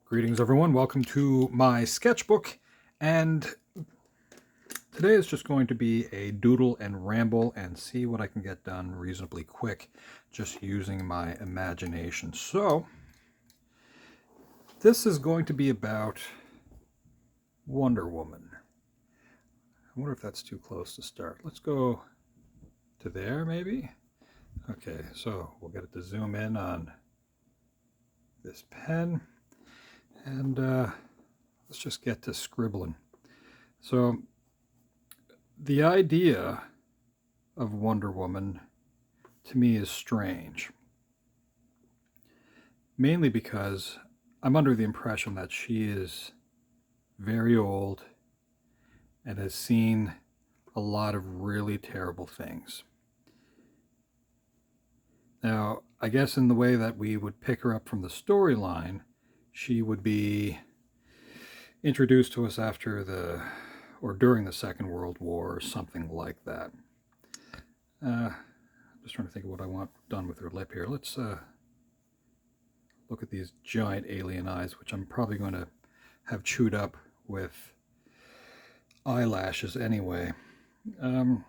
Greetings, everyone. Welcome to my sketchbook. And today is just going to be a doodle and ramble and see what I can get done reasonably quick just using my imagination. So, this is going to be about Wonder Woman. I wonder if that's too close to start. Let's go to there, maybe? Okay, so we'll get it to zoom in on this pen. And let's just get to scribbling. So, the idea of Wonder Woman to me is strange. Mainly because I'm under the impression that she is very old and has seen a lot of really terrible things. Now, I guess in the way that we would pick her up from the storyline, she would be introduced to us or during the Second World War or something like that. I'm just trying to think of what I want done with her lip here. Let's look at these giant alien eyes, which I'm probably going to have chewed up with eyelashes anyway. For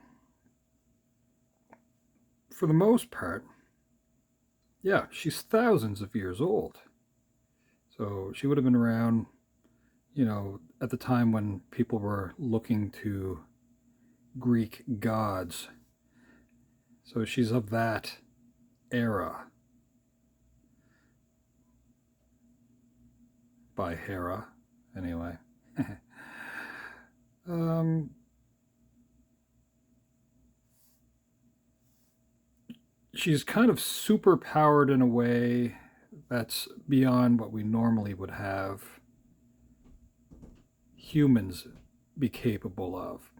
the most part, yeah, she's thousands of years old. So she would have been around, at the time when people were looking to Greek gods. So she's of that era. By Hera, anyway. She's kind of super powered in a way that's beyond what we normally would have humans be capable of.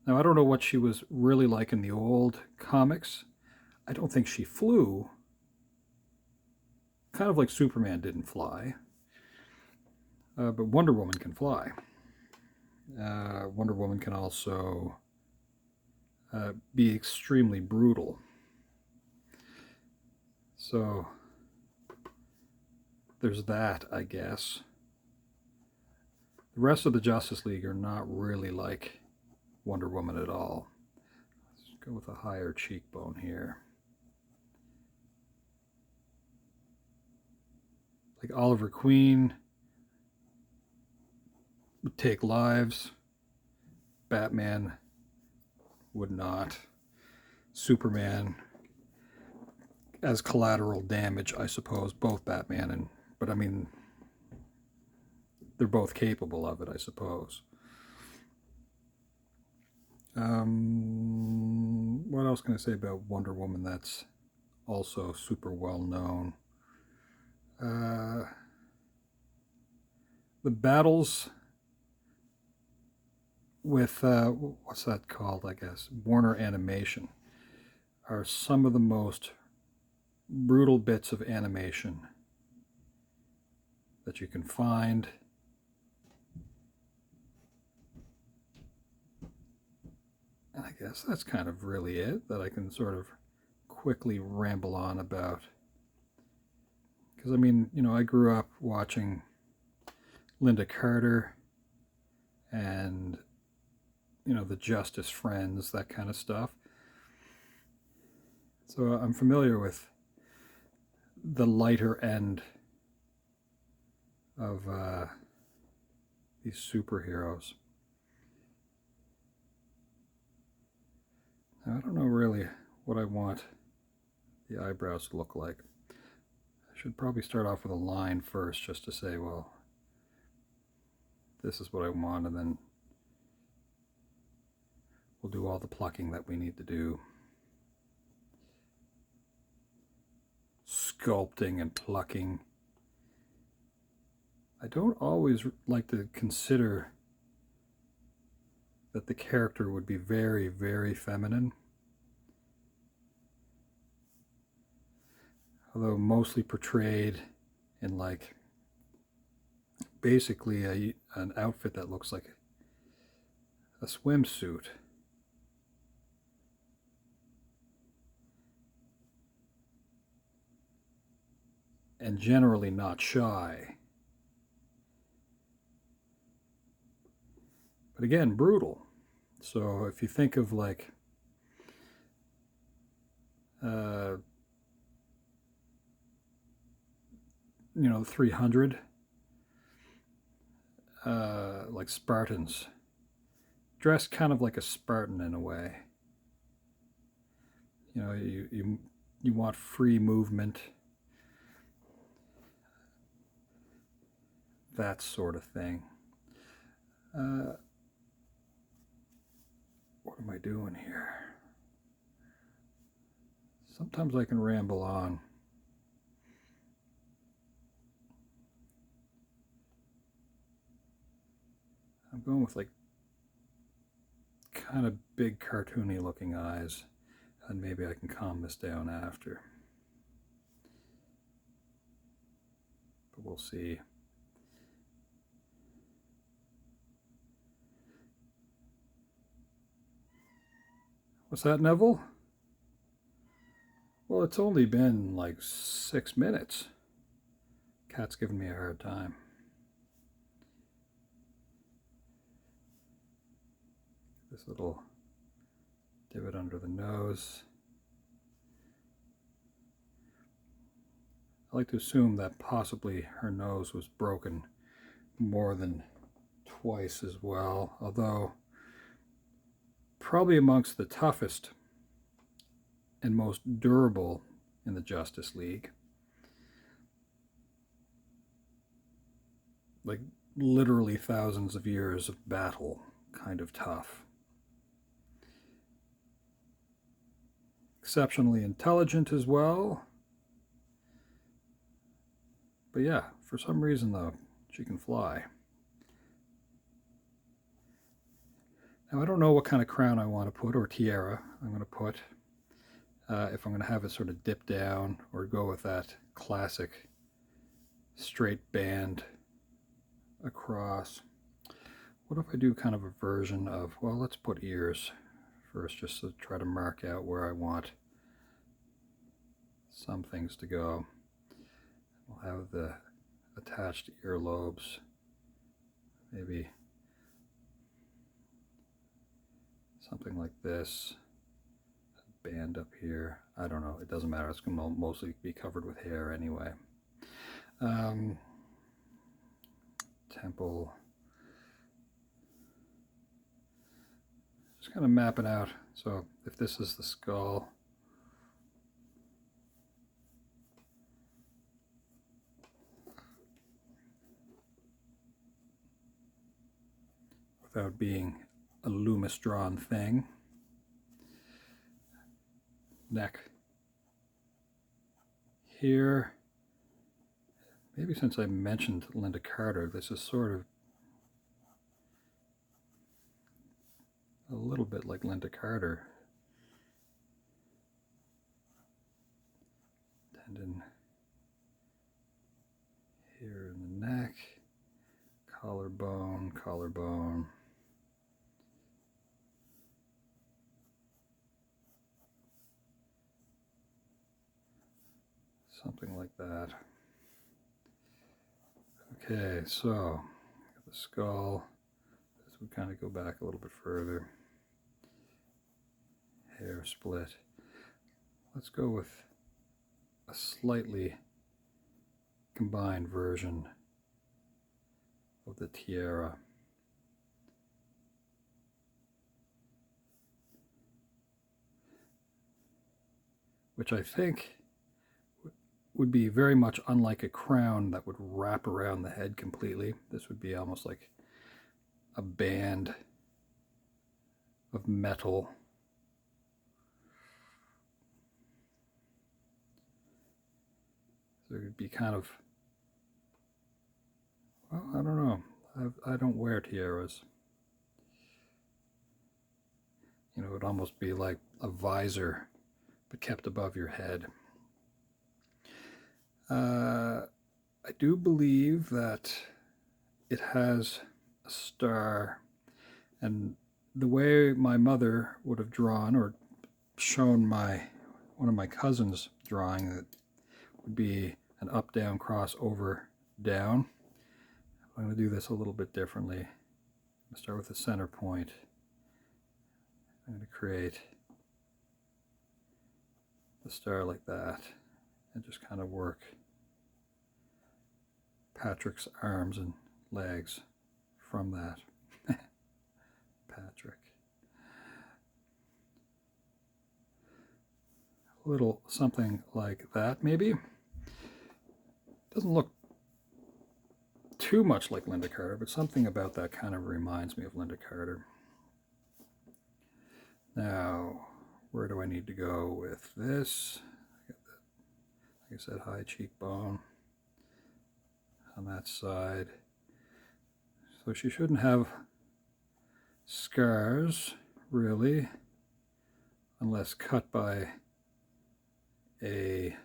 Now, I don't know what she was really like in the old comics. I don't think she flew. Kind of like Superman didn't fly. But Wonder Woman can fly. Wonder Woman can also be extremely brutal. So there's that, I guess. The rest of the Justice League are not really like Wonder Woman at all. Let's go with a higher cheekbone here. Like Oliver Queen would take lives. Batman would not. Superman as collateral damage, I suppose, both Batman but I mean, they're both capable of it, I suppose. What else can I say about Wonder Woman that's also super well known? The battles with, what's that called, I guess? Warner Animation are some of the most brutal bits of animation that you can find. And I guess that's kind of really it that I can sort of quickly ramble on about. Because, I mean, I grew up watching Linda Carter and, the Justice Friends, that kind of stuff. So I'm familiar with the lighter end of these superheroes. Now, I don't know really what I want the eyebrows to look like. I should probably start off with a line first just to say, well, this is what I want, and then we'll do all the plucking that we need to do. Sculpting and plucking. I don't always like to consider that the character would be very, very feminine. Although mostly portrayed in basically an outfit that looks like a swimsuit. And generally not shy. but again, brutal. So if you think of like you know, 300, like Spartans, dressed kind of like a Spartan in a way. You know, you want free movement, that sort of thing. What am I doing here? Sometimes I can ramble on. I'm going with like kind of big cartoony looking eyes, and maybe I can calm this down after. But we'll see. What's that, Neville? Well, it's only been like 6 minutes. Cat's giving me a hard time. This little divot under the nose. I like to assume that possibly her nose was broken more than twice as well, although probably amongst the toughest and most durable in the Justice League. Like literally thousands of years of battle, kind of tough. Exceptionally intelligent as well. But yeah, for some reason though, she can fly. Now I don't know what kind of crown I want to put, or tiara I'm going to put. If I'm going to have it sort of dip down or go with that classic straight band across. What if I do kind of a version of, well, let's put ears first just to try to mark out where I want some things to go. We'll have the attached earlobes, maybe something like this. Band up here. I don't know. It doesn't matter. It's going to mostly be covered with hair anyway. Temple. Just kind of map it out. So if this is the skull, without being a Loomis drawn thing. Neck here. Maybe since I mentioned Linda Carter, this is sort of a little bit like Linda Carter. Tendon here in the neck, collarbone, collarbone. Something like that. Okay, so the skull. This would kind of go back a little bit further. Hair split. Let's go with a slightly combined version of the tiara. Which I think would be very much unlike a crown that would wrap around the head completely. This would be almost like a band of metal. So it would be kind of, well, I don't know. I don't wear tiaras. You know, it would almost be like a visor, but kept above your head. I do believe that it has a star, and the way my mother would have drawn or shown one of my cousins drawing, that would be an up, down, cross, over, down. I'm going to do this a little bit differently. start with the center point. I'm going to create the star like that and just kind of work Patrick's arms and legs from that. Patrick. A little something like that maybe. Doesn't look too much like Linda Carter, but something about that kind of reminds me of Linda Carter. Now, where do I need to go with this? Like I said, high cheekbone on that side. So she shouldn't have scars, really, unless cut by a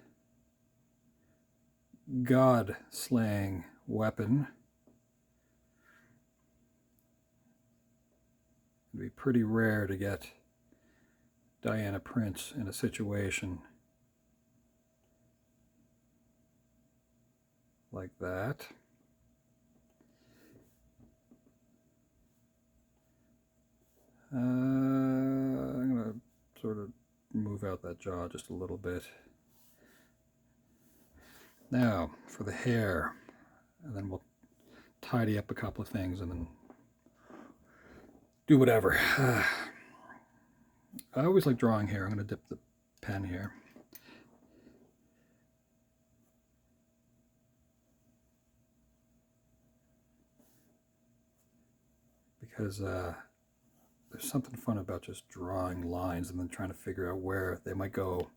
god-slaying weapon. It'd be pretty rare to get Diana Prince in a situation like that. I'm going to sort of move out that jaw just a little bit. Now, for the hair, and then we'll tidy up a couple of things and then do whatever. I always like drawing hair. I'm going to dip the pen here. Because there's something fun about just drawing lines and then trying to figure out where they might go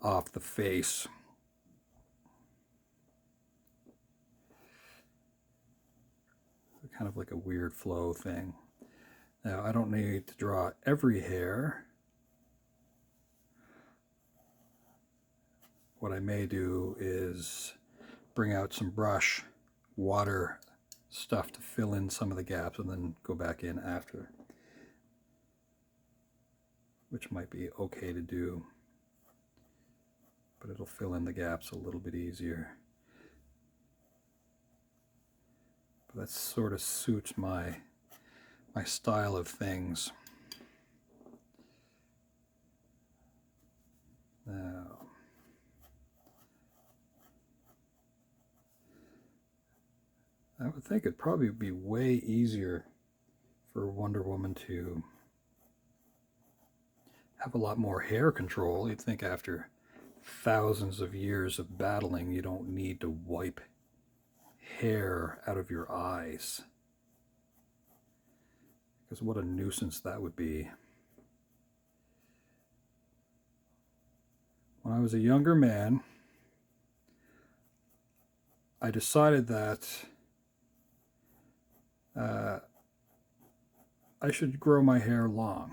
off the face. Kind of like a weird flow thing. Now, I don't need to draw every hair. What I may do is bring out some brush, water stuff to fill in some of the gaps and then go back in after, which might be okay to do, but it'll fill in the gaps a little bit easier. But that sort of suits my style of things. Now, I would think it'd probably be way easier for Wonder Woman to have a lot more hair control. You'd think after thousands of years of battling, you don't need to wipe hair out of your eyes. Because what a nuisance that would be. When I was a younger man, I decided that I should grow my hair long.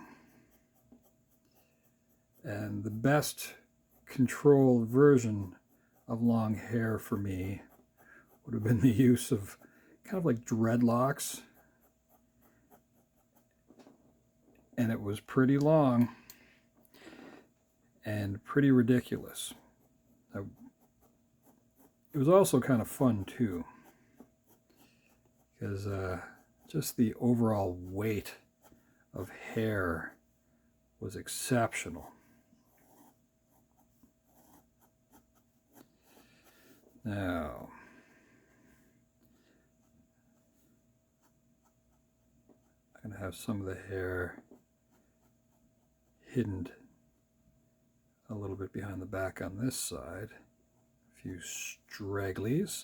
And the best controlled version of long hair for me would have been the use of kind of like dreadlocks. And it was pretty long and pretty ridiculous. It was also kind of fun too, because just the overall weight of hair was exceptional. Now, I'm going to have some of the hair hidden a little bit behind the back on this side, a few stragglies,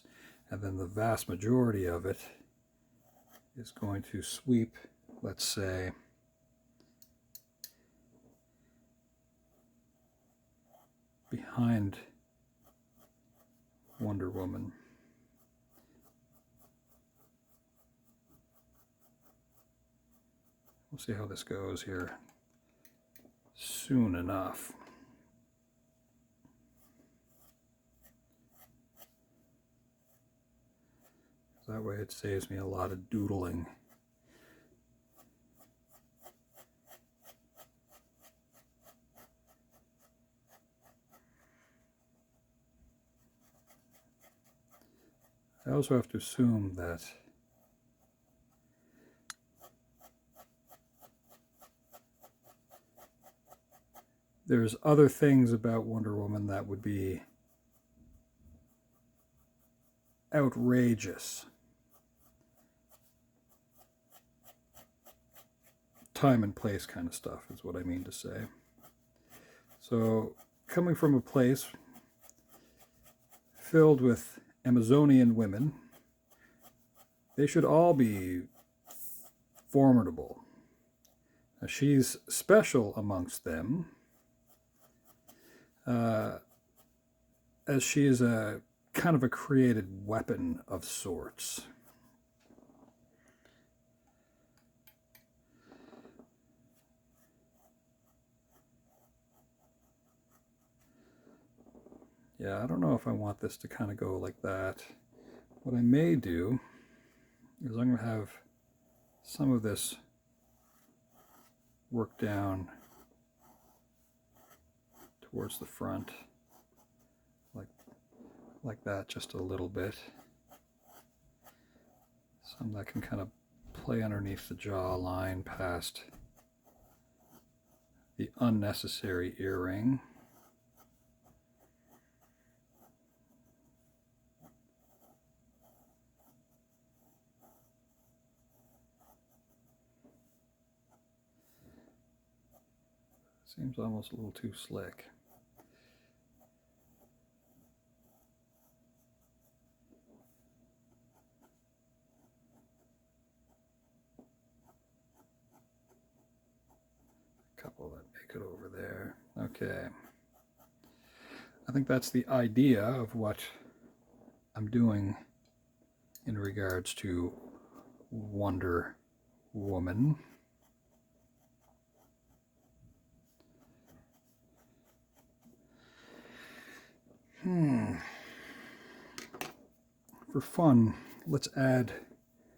and then the vast majority of it is going to sweep, let's say, behind Wonder Woman. We'll see how this goes here soon enough. That way it saves me a lot of doodling. I also have to assume that there's other things about Wonder Woman that would be outrageous. Time and place kind of stuff is what I mean to say. So, coming from a place filled with Amazonian women, they should all be formidable. Now, she's special amongst them, as she is a kind of a created weapon of sorts. Yeah, I don't know if I want this to kind of go like that. What I may do is I'm going to have some of this work down towards the front, like that, just a little bit. Some that can kind of play underneath the jawline past the unnecessary earring. Seems almost a little too slick. A couple that make it over there. Okay. I think that's the idea of what I'm doing in regards to Wonder Woman. For fun, let's add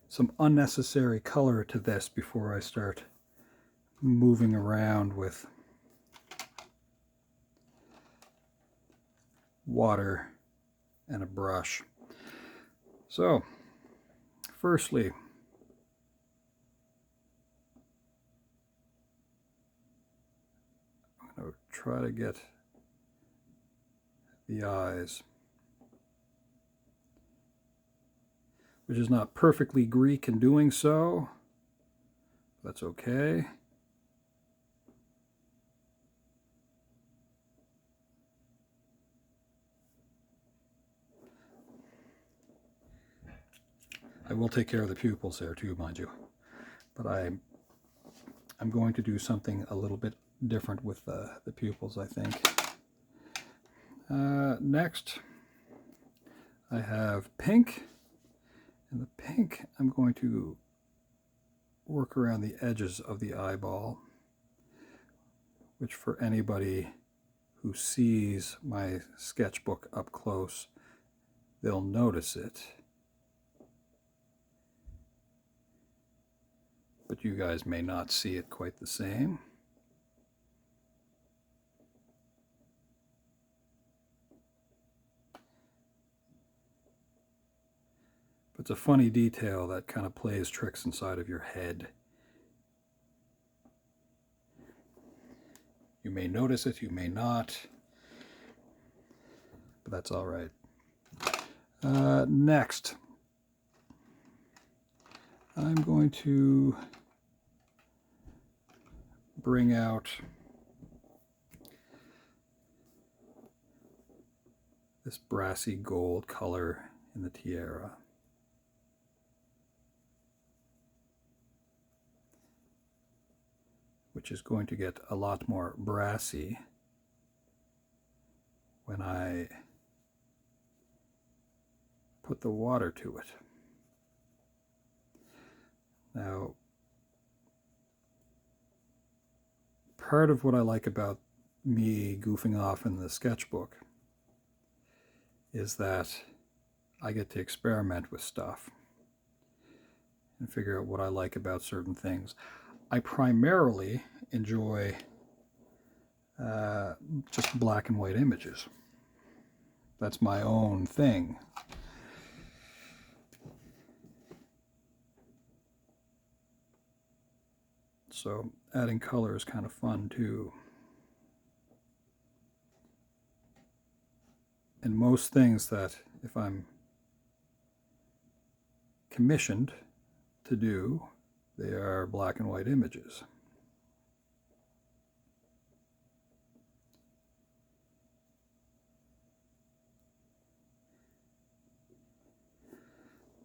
some unnecessary color to this before I start moving around with water and a brush. So, firstly, I'm going to try to get the eyes, which is not perfectly Greek in doing so. That's okay. I will take care of the pupils there too, mind you. But I'm going to do something a little bit different with the pupils, I think. Next, I have pink. And the pink, I'm going to work around the edges of the eyeball, which for anybody who sees my sketchbook up close, they'll notice it. But you guys may not see it quite the same. But it's a funny detail that kind of plays tricks inside of your head. You may notice it, you may not, but that's all right. Next, I'm going to bring out this brassy gold color in the tiara. Which is going to get a lot more brassy when I put the water to it. Now, part of what I like about me goofing off in the sketchbook is that I get to experiment with stuff and figure out what I like about certain things. I primarily enjoy just black and white images. That's my own thing. So adding color is kind of fun too. And most things that if I'm commissioned to do, they are black and white images.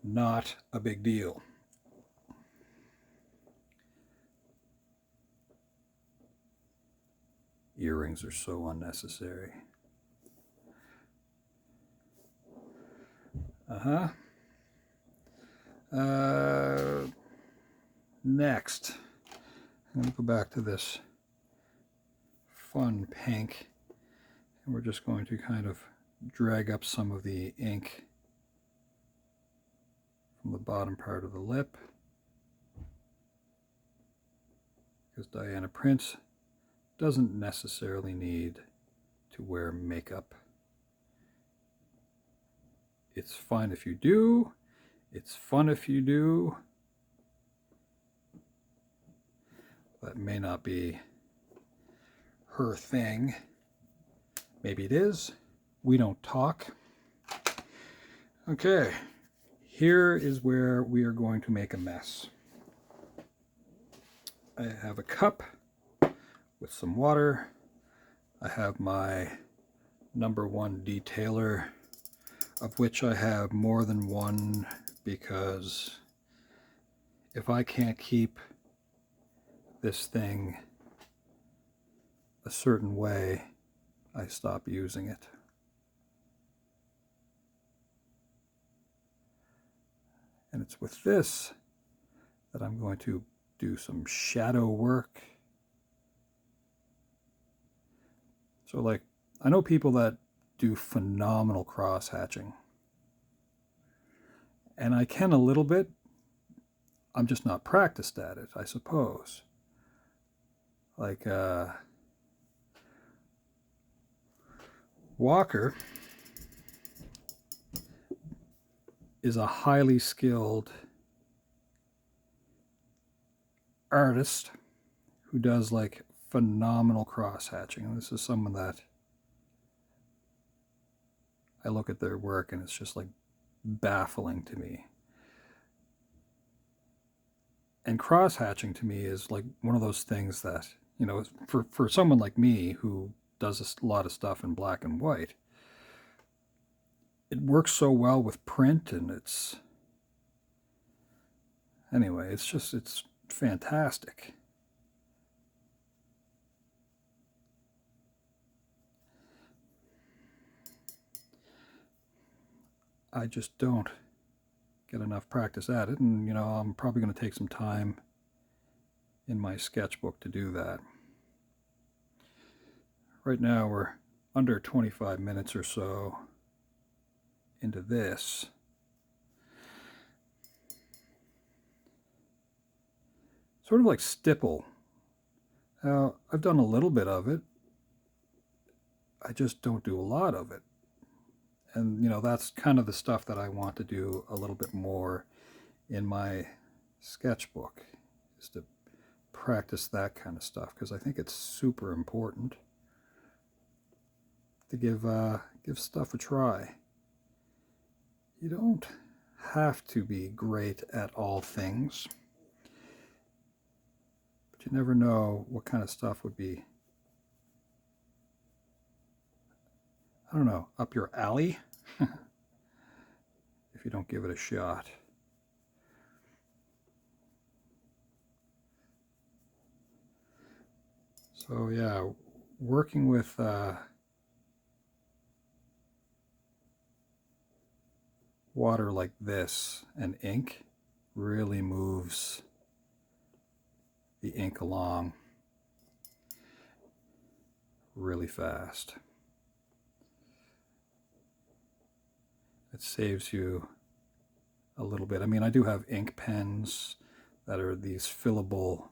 Not a big deal. Earrings are so unnecessary. Next, I'm going to go back to this fun pink, and we're just going to kind of drag up some of the ink from the bottom part of the lip, because Diana Prince doesn't necessarily need to wear makeup. It's fine if you do. It's fun if you do. That may not be her thing. Maybe it is. We don't talk. Okay, here is where we are going to make a mess. I have a cup with some water. I have my #1 detailer, of which I have more than one, because if I can't keep this thing a certain way, I stop using it. And it's with this that I'm going to do some shadow work. So like, I know people that do phenomenal cross hatching. And I can a little bit. I'm just not practiced at it, I suppose. Like Walker is a highly skilled artist who does like phenomenal cross hatching. And this is someone that I look at their work and it's just like baffling to me. And cross hatching to me is like one of those things that, you know, for someone like me who does a lot of stuff in black and white, it works so well with print, and it's fantastic. I just don't get enough practice at it, and you know, I'm probably going to take some time in my sketchbook to do that. Right now we're under 25 minutes or so into this. Sort of like stipple. Now, I've done a little bit of it. I just don't do a lot of it. And, you know, that's kind of the stuff that I want to do a little bit more in my sketchbook, is to practice that kind of stuff, because I think it's super important to give stuff a try. You don't have to be great at all things, but you never know what kind of stuff would be, I don't know, up your alley if you don't give it a shot. So yeah, working with water like this and ink really moves the ink along really fast. It saves you a little bit. I mean, I do have ink pens that are these fillable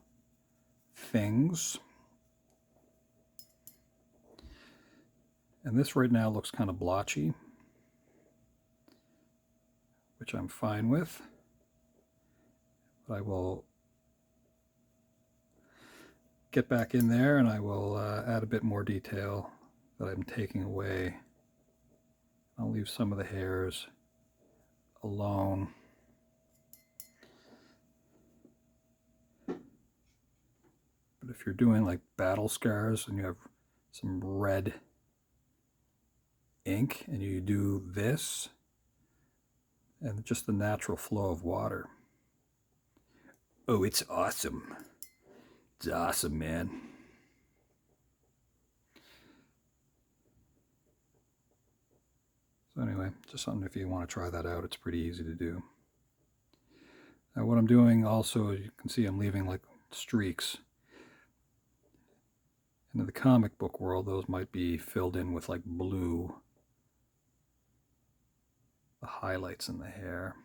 things. And this right now looks kind of blotchy, which I'm fine with. But I will get back in there and I will add a bit more detail that I'm taking away I'll leave some of the hairs alone. But if you're doing like battle scars and you have some red ink and you do this and just the natural flow of water, oh, it's awesome. It's awesome, man. So anyway, just something if you want to try that out, it's pretty easy to do. Now what I'm doing also, you can see I'm leaving like streaks. And in the comic book world, those might be filled in with like blue, the highlights in the hair.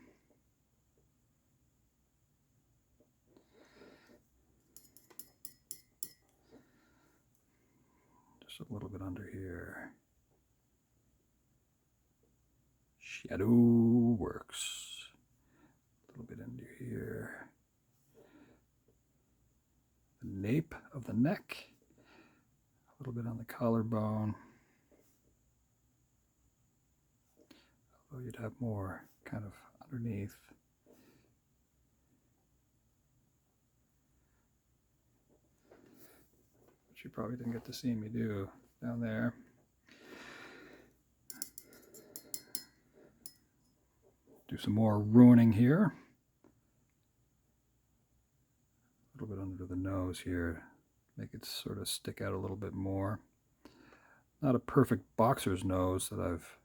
Just a little bit under here. Shadow works. A little bit under here. The nape of the neck. A little bit on the collarbone. Although you'd have more kind of underneath. Which you probably didn't get to see me do down there. Do some more ruining here. A little bit under the nose here. Make it sort of stick out a little bit more. Not a perfect boxer's nose that I've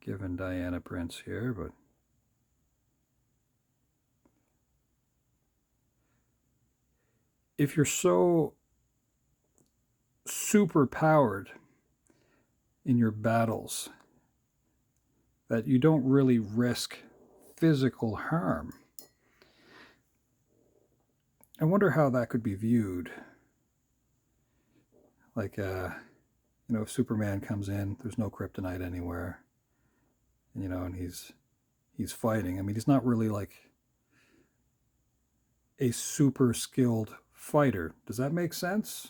given Diana Prince here, but if you're so super powered in your battles that you don't really risk physical harm, I wonder how that could be viewed. Like, if Superman comes in, there's no kryptonite anywhere, and he's fighting. I mean, he's not really like a super skilled fighter. Does that make sense?